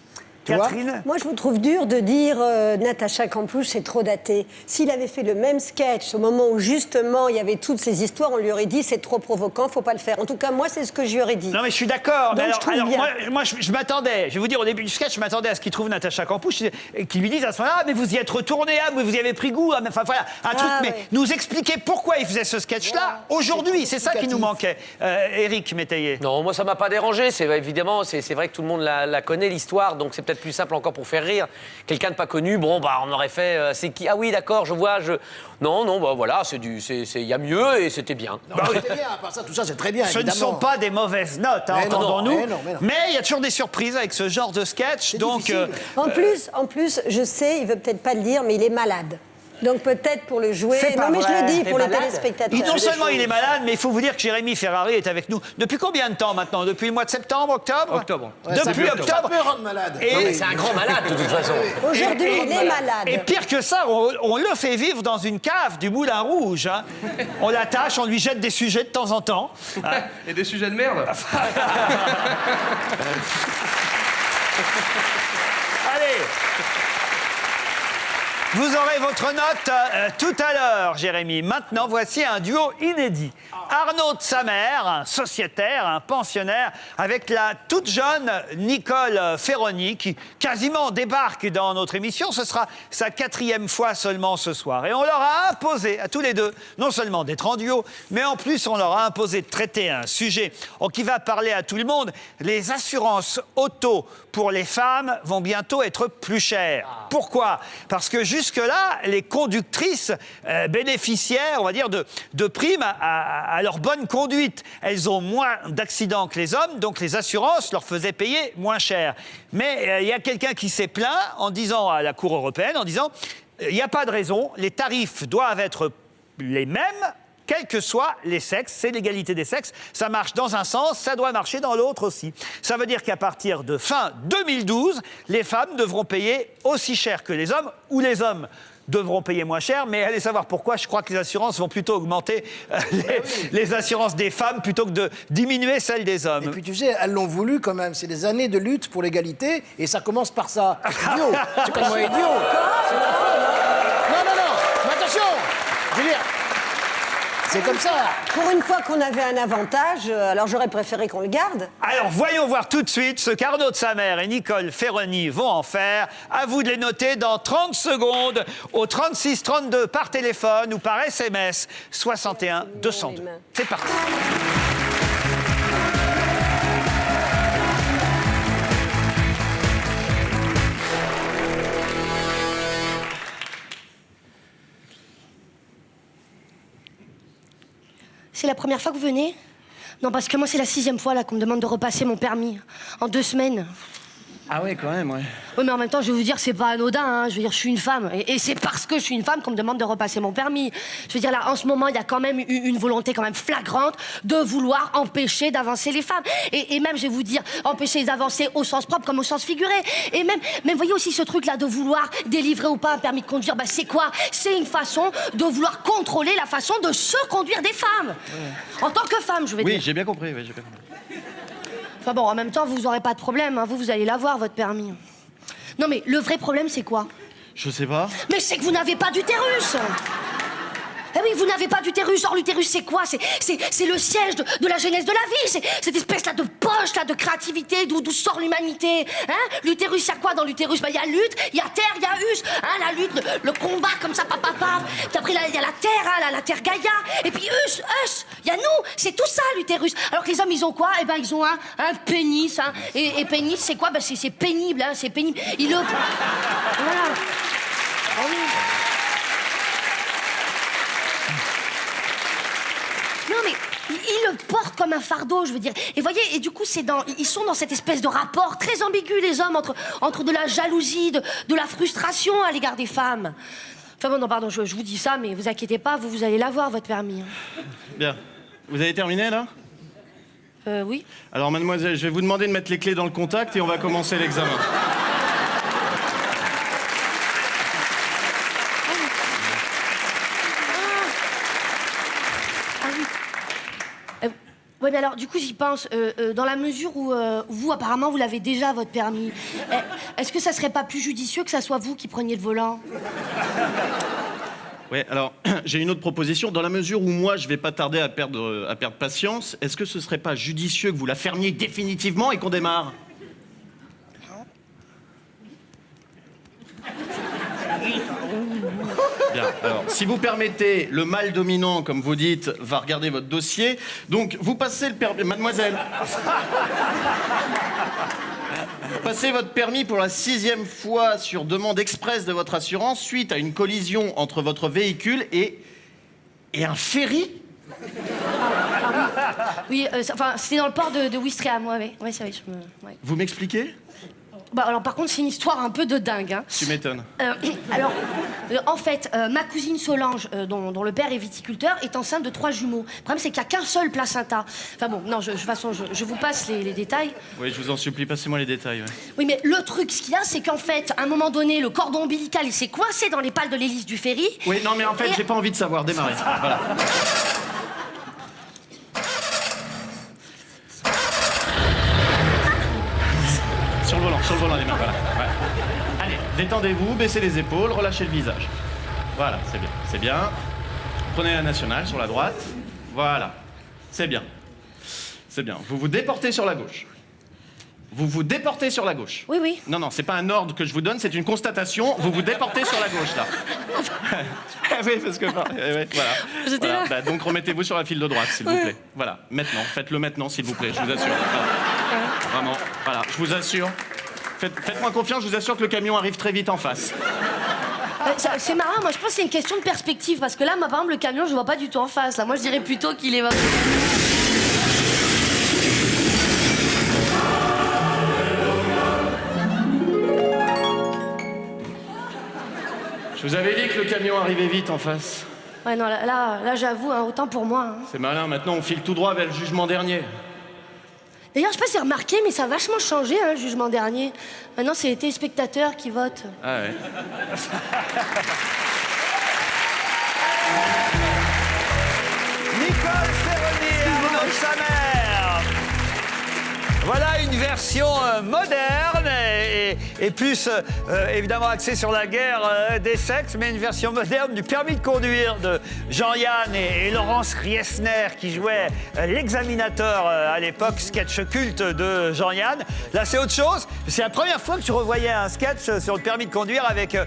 A: Catherine?
D: Moi, je vous trouve dur de dire Natacha Campouche, c'est trop daté. S'il avait fait le même sketch au moment où, justement, il y avait toutes ces histoires, on lui aurait dit c'est trop provoquant, faut pas le faire. En tout cas, moi, c'est ce que je lui aurais dit.
A: Non, mais je suis d'accord.
D: Donc, je trouve bien.
A: Moi, je m'attendais, je vais vous dire, au début du sketch, je m'attendais à ce qu'il trouve Natacha Campouche et qu'il lui dise à ce moment-là, mais vous y êtes retourné, ah, mais vous y avez pris goût, ah, mais, enfin voilà, un truc, mais nous expliquer pourquoi il faisait ce sketch-là aujourd'hui, c'est ça qui nous manquait. Éric Métayer.
F: Non, moi ça m'a pas dérangé. C'est évidemment, c'est vrai que tout le monde la connaît l'histoire, donc c'est peut-être plus simple encore pour faire rire. Quelqu'un de pas connu, bon, bah, on aurait fait, c'est qui? Ah oui, d'accord, je vois, Non, bah voilà, il y a mieux et c'était bien.
E: Non, c'était bien, à part ça, tout ça, c'est très bien,
A: Ce ne
E: évidemment.
A: sont pas des mauvaises notes, hein,
E: Mais non,
A: entendons-nous.
E: mais non.
A: Mais il y a toujours des surprises avec ce genre de sketch. Donc,
E: difficile.
D: En plus, je sais, il veut peut-être pas le dire, mais il est malade. Donc peut-être pour le jouer.
A: C'est pas
D: Non, mais je
A: vrai.
D: le dis
F: Il est
D: pour les
F: malade.
D: téléspectateurs.
A: non seulement il est malade, mais il faut vous dire que Jérémy Ferrari est avec nous. Depuis combien de temps maintenant? Depuis le mois de septembre, octobre?
B: Octobre.
A: Depuis
E: Ça
A: octobre.
E: peut rendre malade.
A: Et-
F: Non, mais c'est un grand malade, de toute façon.
D: Aujourd'hui, il est malade.
A: Et pire que ça, on le fait vivre dans une cave du Moulin Rouge. Hein. On l'attache, on lui jette des sujets de temps en temps. Hein.
H: Et des sujets de merde.
A: Allez. Vous aurez votre note tout à l'heure, Jérémy. Maintenant, voici un duo inédit. Arnaud de Samer, un sociétaire, un pensionnaire, avec la toute jeune Nicole Ferroni, qui quasiment débarque dans notre émission. Ce sera sa 4e fois seulement ce soir. Et on leur a imposé, à tous les deux, non seulement d'être en duo, mais en plus, on leur a imposé de traiter un sujet qui va parler à tout le monde. Les assurances auto pour les femmes vont bientôt être plus chères. Pourquoi? Parce que jusque-là, les conductrices bénéficiaient, on va dire, de primes à leur bonne conduite. Elles ont moins d'accidents que les hommes, donc les assurances leur faisaient payer moins cher. Mais il y a quelqu'un qui s'est plaint en disant à la Cour européenne, en disant, il n'y a pas de raison, les tarifs doivent être les mêmes, quels que soient les sexes, c'est l'égalité des sexes. Ça marche dans un sens, ça doit marcher dans l'autre aussi. Ça veut dire qu'à partir de fin 2012, les femmes devront payer aussi cher que les hommes, ou les hommes devront payer moins cher, mais allez savoir pourquoi. Je crois que les assurances vont plutôt augmenter les assurances des femmes plutôt que de diminuer celles des hommes.
E: Et puis tu sais, elles l'ont voulu quand même. C'est des années de lutte pour l'égalité et ça commence par ça. C'est idiot. C'est comme moi idiot. Non, mais attention. Je veux dire, c'est comme ça.
D: Pour une fois qu'on avait un avantage, alors j'aurais préféré qu'on le garde.
A: Alors, voyons voir tout de suite ce qu'Arnaud de Samer et Nicole Ferroni vont en faire. À vous de les noter dans 30 secondes au 36 32 par téléphone ou par SMS 61 202. C'est parti.
I: C'est la première fois que vous venez? Non, parce que moi, c'est la 6e fois là qu'on me demande de repasser mon permis. En 2 semaines.
J: Ah ouais, quand même, ouais.
I: Oui, mais en même temps, je vais vous dire, c'est pas anodin, hein. Je veux dire, je suis une femme. Et c'est parce que je suis une femme qu'on me demande de repasser mon permis. Je veux dire, là, en ce moment, il y a quand même une volonté quand même flagrante de vouloir empêcher d'avancer les femmes. Et même, je vais vous dire, empêcher d'avancer au sens propre comme au sens figuré. Et même voyez aussi ce truc-là de vouloir délivrer ou pas un permis de conduire, bah c'est quoi? C'est une façon de vouloir contrôler la façon de se conduire des femmes. Ouais. En tant que femme, je veux dire.
J: Oui, j'ai bien compris, oui, j'ai bien compris.
I: Enfin bon, en même temps, vous aurez pas de problème, hein. Vous allez l'avoir, votre permis. Non mais le vrai problème, c'est quoi?
J: Je sais pas.
I: Mais c'est que vous n'avez pas d'utérus. Eh oui, vous n'avez pas d'utérus. Or, l'utérus, c'est quoi? C'est le siège de la genèse de la vie. C'est cette espèce-là de poche, là, de créativité, d'où sort l'humanité. Hein? L'utérus, il y a quoi dans l'utérus? Bah, il y a lutte, il y a terre, il y a us. Hein, la lutte, le combat, comme ça, papa. Puis après, il y a la terre, hein, la terre Gaïa. Et puis us, il y a nous. C'est tout ça, l'utérus. Alors que les hommes, ils ont quoi? Eh ben, ils ont un pénis. Hein. Et pénis, c'est quoi? Bah, c'est pénible, hein, c'est pénible. Ils le... Voilà. Ah oui. Non mais ils le portent comme un fardeau, je veux dire. Et voyez, et du coup, ils sont dans cette espèce de rapport très ambigu, les hommes, entre de la jalousie, de la frustration à l'égard des femmes. Enfin bon, non, pardon, je vous dis ça, mais vous inquiétez pas, vous allez l'avoir, votre permis.
J: Bien. Vous avez terminé, là?
I: Oui.
J: Alors, mademoiselle, je vais vous demander de mettre les clés dans le contact et on va commencer l'examen.
I: Oui, mais alors, du coup, j'y pense. Dans la mesure où vous, apparemment, vous l'avez déjà, votre permis, est-ce que ça serait pas plus judicieux que ça soit vous qui preniez le volant?
J: Ouais, alors, j'ai une autre proposition. Dans la mesure où moi, je vais pas tarder à perdre patience, est-ce que ce serait pas judicieux que vous la fermiez définitivement et qu'on démarre? Bien. Bien. Alors, si vous permettez, le mâle dominant, comme vous dites, va regarder votre dossier. Donc, vous passez le permis... Mademoiselle. Passez votre permis pour la 6e fois sur demande express de votre assurance suite à une collision entre votre véhicule et un ferry.
I: Oui, c'était dans le port de Ouistreham, ouais, c'est vrai. Ouais.
J: Vous m'expliquez?
I: Bah, alors, par contre, c'est une histoire un peu de dingue. Hein.
J: Tu m'étonnes.
I: En fait, ma cousine Solange, dont le père est viticulteur, est enceinte de 3 jumeaux. Le problème, c'est qu'il n'y a qu'un seul placenta. Enfin bon, non, de toute façon, je vous passe les détails.
J: Oui, je vous en supplie, passez-moi les détails. Ouais.
I: Oui, mais le truc, ce qu'il y a, c'est qu'en fait, à un moment donné, le cordon ombilical, il s'est coincé dans les pales de l'hélice du ferry.
J: Oui, non, mais en fait, j'ai pas envie de savoir. Démarrez. Voilà. Sur le volant, les mains, voilà. Ouais. Allez, détendez-vous, baissez les épaules, relâchez le visage. Voilà, c'est bien, c'est bien. Prenez la nationale sur la droite. Voilà, c'est bien. C'est bien. Vous vous déportez sur la gauche. Vous vous déportez sur la gauche.
I: Oui, oui.
J: Non, c'est pas un ordre que je vous donne, c'est une constatation. Vous vous déportez sur la gauche, là. Oui, parce que... voilà.
I: J'étais là.
J: Bah, donc remettez-vous sur la file de droite, s'il vous plaît. Voilà, maintenant. Faites-le maintenant, s'il vous plaît, je vous assure. Voilà. Vraiment, voilà, je vous assure. Faites-moi confiance, je vous assure que le camion arrive très vite en face.
I: C'est marrant, moi je pense que c'est une question de perspective, parce que là, par exemple, le camion, je vois pas du tout en face. Là. Moi, je dirais plutôt qu'il est...
J: Je vous avais dit que le camion arrivait vite en face.
I: Ouais, non, là j'avoue, hein, autant pour moi. Hein.
J: C'est malin, maintenant on file tout droit vers le jugement dernier.
I: D'ailleurs, je sais pas si vous avez remarqué, mais ça a vachement changé, hein, le jugement dernier. Maintenant, c'est les téléspectateurs qui votent.
J: Ah ouais.
A: Nicole Ferroni et Arnaud Samer. Voilà une version moderne et plus évidemment axée sur la guerre des sexes, mais une version moderne du permis de conduire de Jean-Yann et Laurence Riesner qui jouaient l'examinateur à l'époque, sketch culte de Jean-Yann. Là, c'est autre chose. C'est la première fois que je revoyais un sketch sur le permis de conduire avec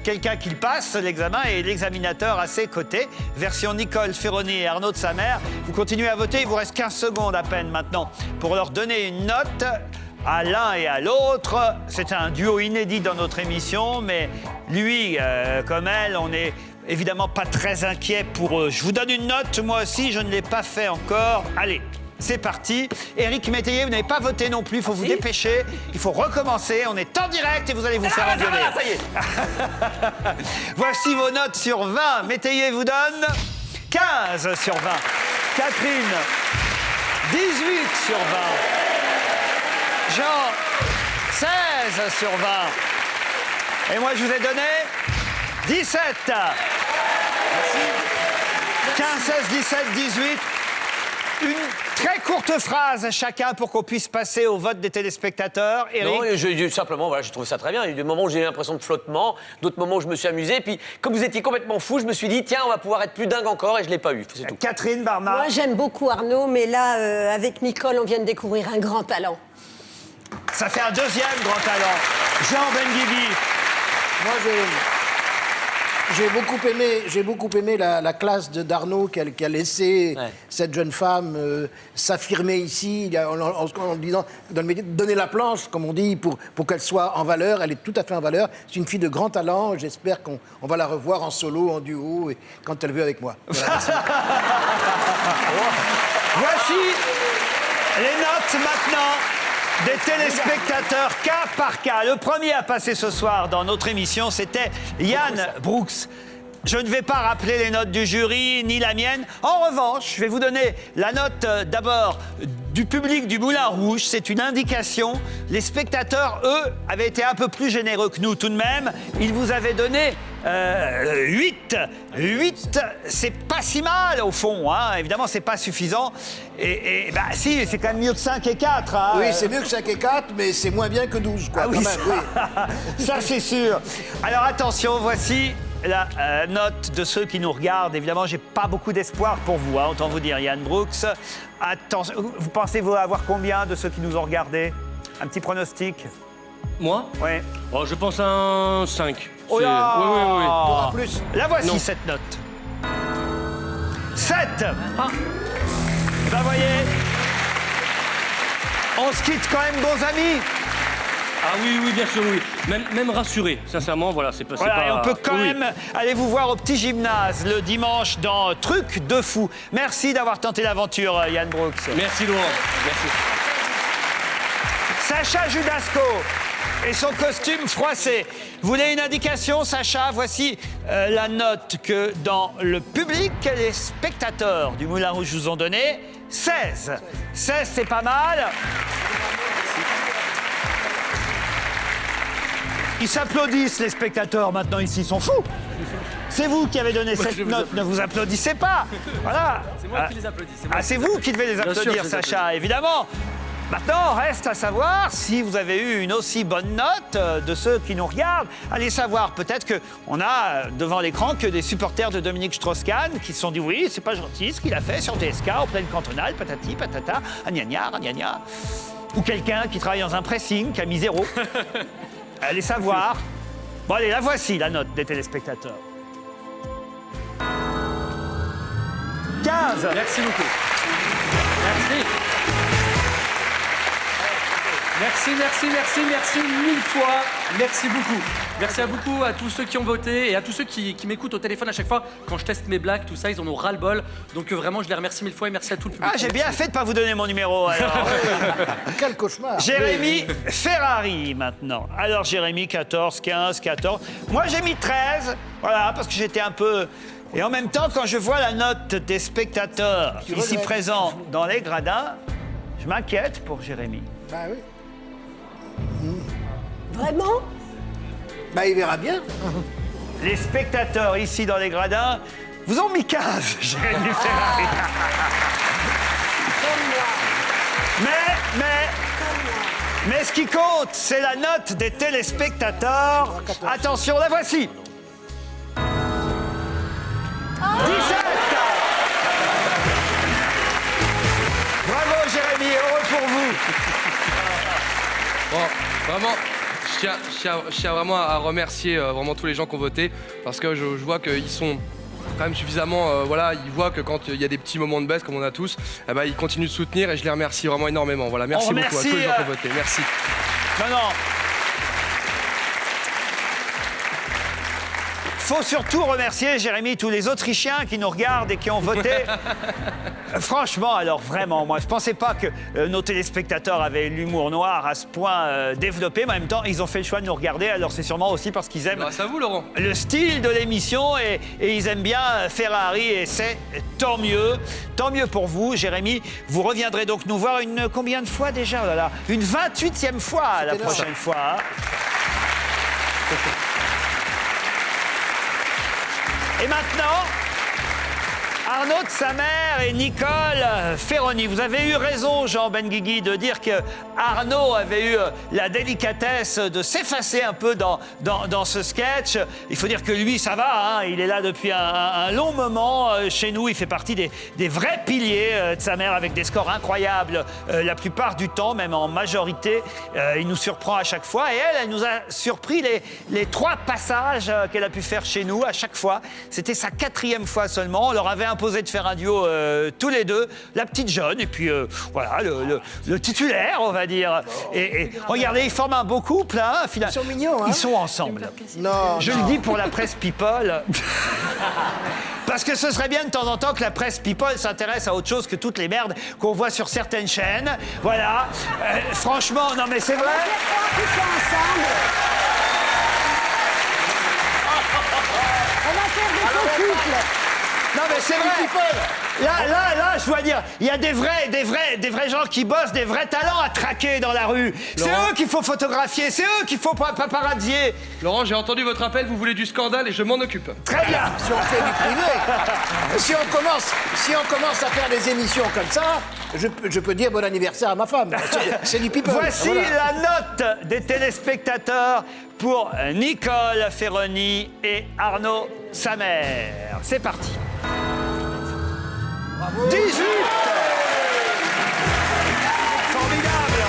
A: quelqu'un qui passe l'examen et l'examinateur à ses côtés. Version Nicole Ferroni et Arnaud de Samer. Vous continuez à voter, il vous reste 15 secondes à peine maintenant pour leur donner une note à l'un et à l'autre. C'est un duo inédit dans notre émission, mais lui, comme elle, on n'est évidemment pas très inquiet pour eux. Je vous donne une note, moi aussi, je ne l'ai pas fait encore. Allez, c'est parti. Éric Métayer, vous n'avez pas voté non plus, il faut vous dépêcher. Il faut recommencer, on est en direct et vous allez vous faire engueuler.
F: Ça y est.
A: Voici vos notes sur 20. Métayer vous donne 15 sur 20. Catherine, 18 sur 20. Jean, 16 sur 20. Et moi, je vous ai donné 17. Merci. 15, 16, 17, 18. Une très courte phrase à chacun pour qu'on puisse passer au vote des téléspectateurs. Éric.
F: Non, simplement, voilà, j'ai trouvé ça très bien. Il y a eu des moments où j'ai eu l'impression de flottement, d'autres moments où je me suis amusé. Puis, comme vous étiez complètement fou, je me suis dit, tiens, on va pouvoir être plus dingue encore, et je l'ai pas eu. C'est tout.
A: Catherine Barma.
D: Moi, j'aime beaucoup Arnaud, mais là, avec Nicole, on vient de découvrir un grand talent.
A: Ça fait un deuxième grand talent. Jean Benguigui.
E: Moi, j'ai beaucoup aimé la classe d'Arnaud qui a laissé cette jeune femme s'affirmer ici en disant, dans le métier, donner la planche, comme on dit, pour qu'elle soit en valeur. Elle est tout à fait en valeur. C'est une fille de grand talent. J'espère qu'on va la revoir en solo, en duo, et quand elle veut avec moi. Voilà,
A: Voici les notes maintenant des téléspectateurs cas par cas. Le premier à passer ce soir dans notre émission, c'était Yann Brooks. Je ne vais pas rappeler les notes du jury, ni la mienne. En revanche, je vais vous donner la note d'abord du public du Moulin Rouge. C'est une indication. Les spectateurs, eux, avaient été un peu plus généreux que nous tout de même. Ils vous avaient donné 8. 8, c'est pas si mal au fond. Hein. Évidemment, c'est pas suffisant. Et bah si, c'est quand même mieux que 5 et 4. Hein.
E: Oui, c'est mieux que 5 et 4, mais c'est moins bien que 12. Quoi,
A: ah oui,
E: quand même, oui.
A: Ça c'est sûr. Alors attention, voici la note de ceux qui nous regardent. Évidemment, j'ai pas beaucoup d'espoir pour vous, hein, autant vous dire, Yann Brooks. Attention, vous pensez vous avoir combien de ceux qui nous ont regardés? Un petit pronostic?
B: Moi?
A: Oui.
B: Oh, je pense à un 5.
A: Oh là
B: Oui, oui, oui.
E: T'auras plus.
A: La voici,
B: Non.
A: cette note. 7. Ben voyez, on se quitte quand même bons amis.
B: Ah oui, oui, bien sûr, oui. Même rassuré, sincèrement, voilà, c'est pas... c'est
A: Voilà, et
B: pas-
A: on peut quand
B: oui, oui.
A: même aller vous voir au petit gymnase le dimanche dans Truc de fou. Merci d'avoir tenté l'aventure, Yann Brooks.
B: Merci, Laurent. Merci.
A: Sacha Judasco et son costume froissé. Vous voulez une indication, Sacha? Voici la note que dans le public, les spectateurs du Moulin Rouge vous ont donnée. 16. 16, c'est pas mal. Ils s'applaudissent, les spectateurs, maintenant, ici, ils sont fous. C'est vous qui avez donné cette note, ne vous applaudissez pas. Voilà.
C: C'est moi qui les applaudis. c'est moi
A: Ah,
C: qui
A: c'est
C: les
A: vous qui devez les
C: Bien sûr,
A: applaudir,
C: je les
A: Sacha, évidemment. Maintenant, reste à savoir si vous avez eu une aussi bonne note de ceux qui nous regardent. Allez savoir, peut-être qu'on a devant l'écran que des supporters de Dominique Strauss-Kahn qui se sont dit oui, c'est pas gentil ce qu'il a fait sur DSK en pleine cantonale, patati, patata, gna gna. Ou quelqu'un qui travaille dans un pressing qui a mis 0. Allez savoir. Bon, allez, la voici, la note des téléspectateurs. 15.
C: Merci beaucoup. Merci. Merci mille fois. Merci beaucoup. Merci à beaucoup à tous ceux qui ont voté et à tous ceux qui m'écoutent au téléphone à chaque fois quand je teste mes blagues, tout ça, ils en ont ras-le-bol. Donc vraiment, je les remercie mille fois et merci à tout le public.
A: Ah, j'ai bien fait de pas vous donner mon numéro, alors.
E: Quel cauchemar.
A: Jérémy Ferrari, maintenant. Alors, Jérémy, 14, 15, 14. Moi, j'ai mis 13, voilà, parce que j'étais un peu... Et en même temps, quand je vois la note des spectateurs
E: Tu
A: ici
E: regrettes.
A: présents dans les gradins, je m'inquiète pour Jérémy.
E: Bah oui.
D: Vraiment?
E: Bah il verra bien.
A: Les spectateurs ici dans les gradins vous ont mis 15, Jérémy Ferrari. Mais ce qui compte, c'est la note des téléspectateurs. Attention, la voici. 17. Bravo Jérémy, heureux pour vous.
H: Bon, vraiment, je tiens vraiment à remercier vraiment tous les gens qui ont voté parce que je vois qu'ils sont quand même suffisamment, voilà, ils voient que quand il y a des petits moments de baisse comme on a tous, eh ben, ils continuent de soutenir et je les remercie vraiment énormément. Voilà, merci
A: On
H: beaucoup à tous
A: remercie,
H: les gens qui ont voté. Merci.
A: Non. Faut surtout remercier, Jérémy, tous les Autrichiens qui nous regardent et qui ont voté. Franchement, alors vraiment, moi, je pensais pas que nos téléspectateurs avaient l'humour noir à ce point développé, mais en même temps, ils ont fait le choix de nous regarder. Alors c'est sûrement aussi parce qu'ils aiment
H: Grâce à vous, Laurent.
A: le style de l'émission et ils aiment bien Ferrari et c'est tant mieux. Tant mieux pour vous, Jérémy. Vous reviendrez donc nous voir combien de fois déjà? Oh là là, une 28e fois la prochaine fois. Hein. Et maintenant, Arnaud de sa mère et Nicole Ferroni. Vous avez eu raison, Jean Benguigui, de dire que Arnaud avait eu la délicatesse de s'effacer un peu dans ce sketch. Il faut dire que lui, ça va, hein, il est là depuis un long moment. Chez nous, il fait partie des vrais piliers de sa mère avec des scores incroyables la plupart du temps, même en majorité. Il nous surprend à chaque fois. Et elle nous a surpris les 3 passages qu'elle a pu faire chez nous à chaque fois. C'était sa 4e fois seulement. On leur avait imposé de faire un duo tous les deux, la petite jeune et puis voilà le titulaire, on va dire. Et regardez, ils forment un beau couple. Hein,
E: Ils sont mignons, hein.
A: Ils sont ensemble.
E: Non.
A: Je le dis pour la presse people. Parce que ce serait bien de temps en temps que la presse people s'intéresse à autre chose que toutes les merdes qu'on voit sur certaines chaînes. Voilà. Franchement, non mais c'est vrai.
D: Ils sont ensemble. On va faire des faux couples.
A: Non mais c'est vrai. Là, je dois dire, il y a des vrais gens qui bossent, des vrais talents à traquer dans la rue. C'est eux qu'il faut photographier, c'est eux qu'il faut paparazzier.
H: Laurent, j'ai entendu votre appel, vous voulez du scandale et je m'en occupe.
A: Très bien.
E: Si on fait du privé, si on commence à faire des émissions comme ça, je peux dire bon anniversaire à ma femme. C'est du people.
A: Voici
E: Voilà.
A: la note des téléspectateurs pour Nicole Ferroni et Arnaud Samer. C'est parti. 18. Formidable.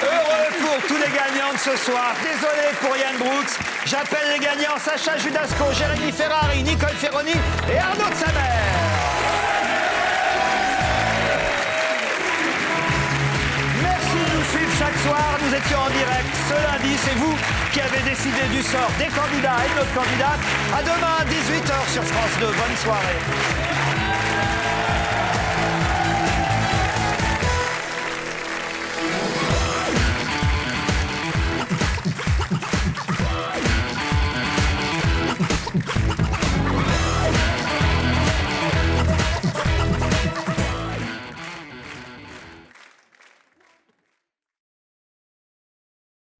A: Heureux pour tous les gagnants de ce soir. Désolé pour Yann Brooks. J'appelle les gagnants Sacha Judasco, Jérémy Ferrari, Nicole Ferroni et Arnaud de Samer. Merci de nous suivre chaque soir. Nous étions en direct ce lundi. C'est vous qui avez décidé du sort des candidats et de notre candidate. À demain, 18h sur France 2. Bonne soirée.